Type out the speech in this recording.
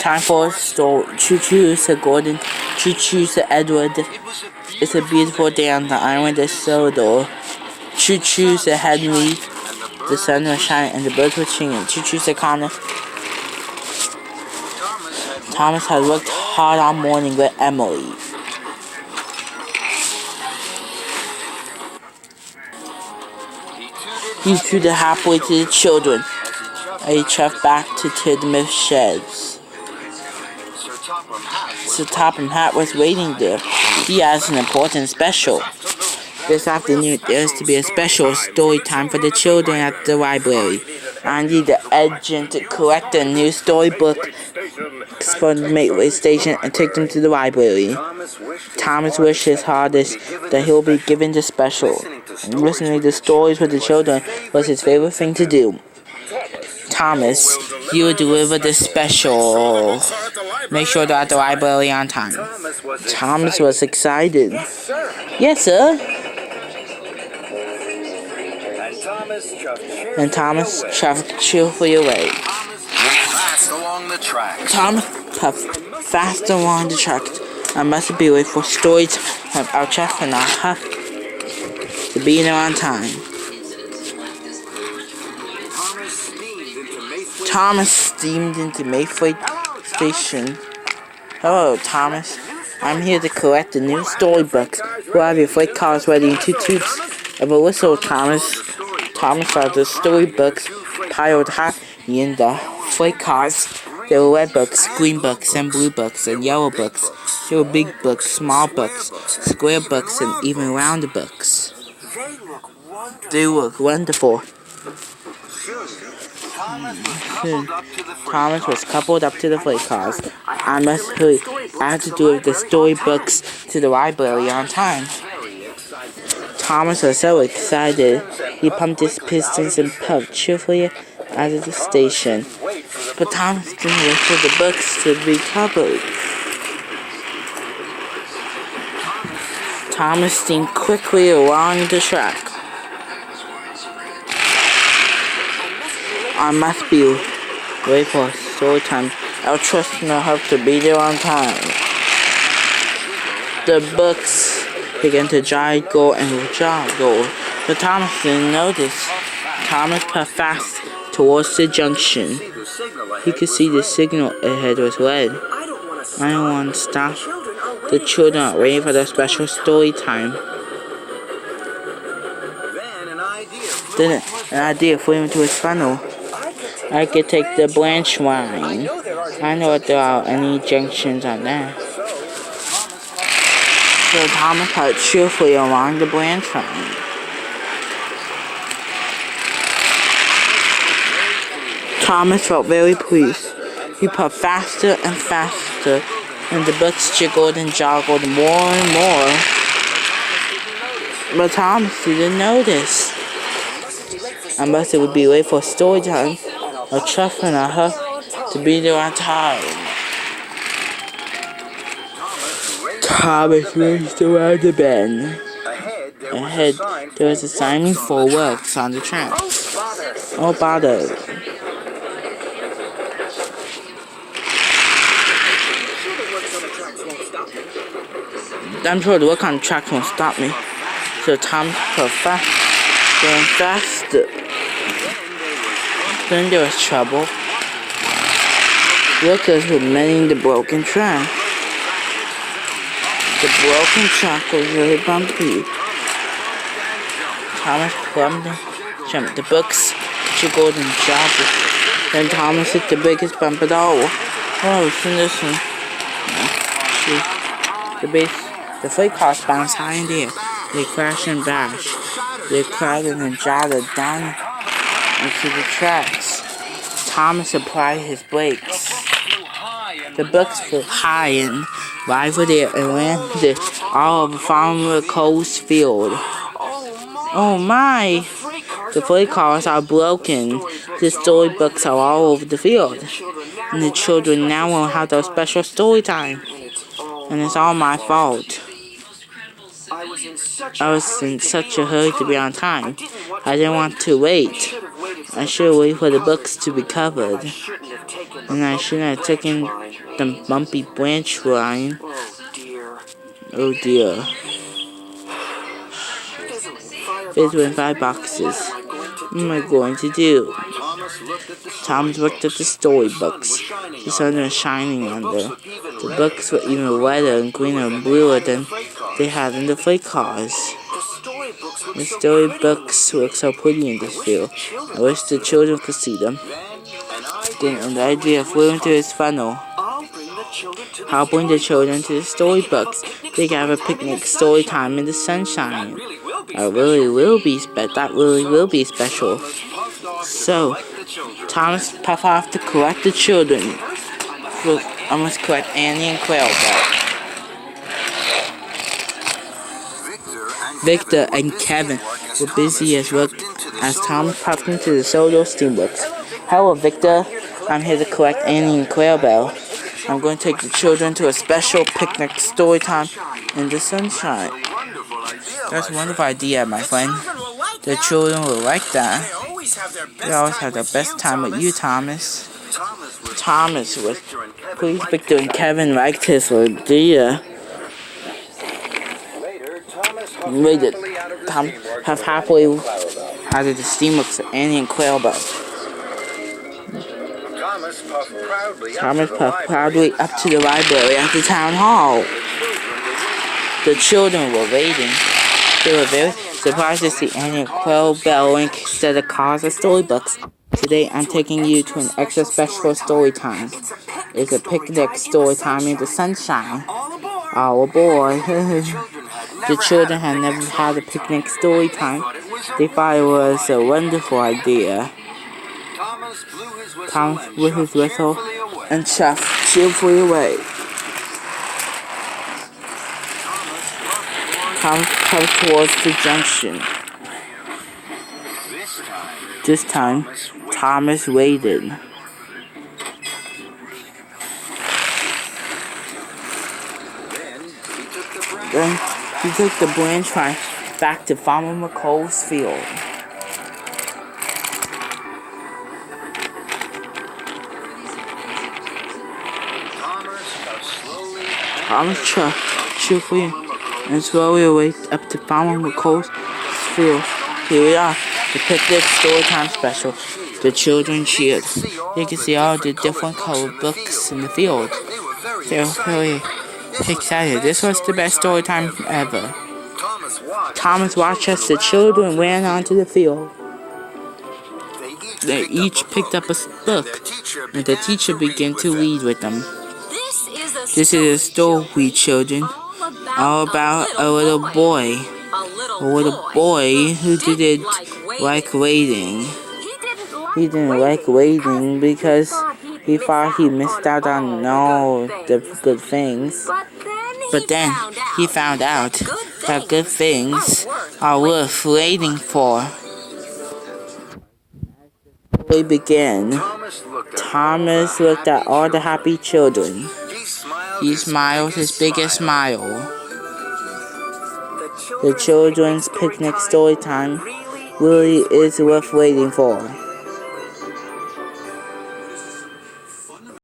Time for a story. Choo-choo, said Gordon. Choo-choo, said Edward. It's a beautiful day on the island of Sodor. Choo-choo, said Henry. The sun was shining and the birds were singing. Choo-choo, said Connor. Thomas had worked hard all morning with Emily. He tooted halfway to the children. He chuffed back to Tidmouth Sheds. Sir Topham Hatt was waiting there. He has an important special. This afternoon there is to be a special story time for the children at the library. I need the agent to collect a new storybook from the Midway Station and take them to the library. Thomas wished his hardest that he will be given the special. Listening to stories with the children was his favorite thing to do. Thomas, you will deliver the special. Make sure they're at the library on time. Thomas was excited. Yes, sir. And Thomas chuffed cheerfully away. Thomas puffed fast along the track. I must be late for stories of our chef and our huff to be there on time. Thomas steamed into Mayfield Station. Hello, Thomas. I'm here to collect the new storybooks. We'll have your freight cars ready in 2 toots of a whistle, Thomas. Thomas saw the storybooks piled high in the freight cars. There were red books, green books, and blue books, and yellow books. There were big books, small books, square books, and even round books. They look wonderful. Thomas was coupled up to the freight cars. I must hurry. I have to deliver the storybooks to the library on time. Thomas was so excited. He pumped his pistons and puffed cheerfully out of the station. But Thomas didn't wait for the books to be covered. Thomas steamed quickly along the track. I must be ready for story time. I'll trust in the hope to be there on time. The books began to jiggle and joggle, but Thomas didn't notice. Thomas puffed fast towards the junction. He could see the signal ahead was red. I don't want to stop. The children are waiting for their special story time. Then an idea flew into his funnel. I could take the branch line. I know if there are any junctions on that. So Thomas puffed cheerfully along the branch line. Thomas felt very pleased. He puffed faster and faster, and the books jiggled and joggled more and more. But Thomas didn't notice. Unless it would be late for story time, a chuff and a huff to be there on time. Thomas raced around the bend. Ahead, there was a sign for works on the tracks. Oh, bother. I'm sure the work on the tracks won't stop me. So Thomas puffed faster and faster. Then there was trouble. Workers were mending the broken track. The broken track was really bumpy. Thomas plumbed and jumped. The books jiggled and joggled. Then Thomas hit the biggest bump of all. Oh, listen. The freight cars bounced high in the air. They crashed and bashed. They crowded and jolted down into the tracks. Thomas applied his brakes. The books flew high and wide over there and landed all over Farmer Cole's field. Oh my! The freight cars are broken. The storybooks are all over the field. And the children now won't have their special story time. And it's all my fault. I was in such a hurry to be on time. I didn't want to wait. I should wait for the books to be covered. And I shouldn't have taken the bumpy branch line. Oh dear. There's 5 boxes. What am I going to do? Thomas looked at the storybooks. The sun was shining on them. The books were even wetter and greener and bluer than they had in the freight cars. The storybooks look so pretty in this field. I wish the children could see them. Then an idea flew into his funnel. I'll bring the children to the storybooks. They can have a picnic story time in the sunshine. That really will be special. So, Thomas puffed off to collect the children. I must collect Annie and Quailbell. Victor and Kevin were busy as Thomas puffed into the solo steamworks. Hello, Victor. I'm here to collect Annie and Quailbell. I'm going to take the children to a special picnic story time in the sunshine. That's a wonderful idea, my friend. The children will like that. They always have the best time with you, Thomas. Thomas was pleased. Victor and Kevin liked his idea. Waited. Tom have halfway out of the steamworks of Annie and Quailbell. Thomas puffed proudly up to the library at the town hall. The children were waiting. They were very surprised to see Annie and Quailbell instead of cars or storybooks. Today I'm taking you to an extra special story time. It's a picnic story time in the sunshine. All aboard. The children had never had a picnic story time. They thought it was a wonderful idea. Thomas blew his whistle and chuffed cheerfully away. Thomas puffed towards the junction. This time, Thomas waited. Then he took the branch line back to Farmer McColl's field. Thomas chuffed cheerfully and slowly away up to Farmer McColl's field. Here we are, the picnic story time special. The children cheered. They could see all the different colored books in the field. They were really excited. This was the best story time ever. Thomas watched as the children ran onto the field. They each picked up a book, and the teacher began to read with them. This is a story, children, all about a little boy. A little boy who didn't like waiting. He didn't like waiting because he thought he missed out on all the good things. But then he found out that good things are worth waiting for. We began. Thomas looked at all the happy children. He smiled his biggest smile. The children's picnic story time really is worth waiting for.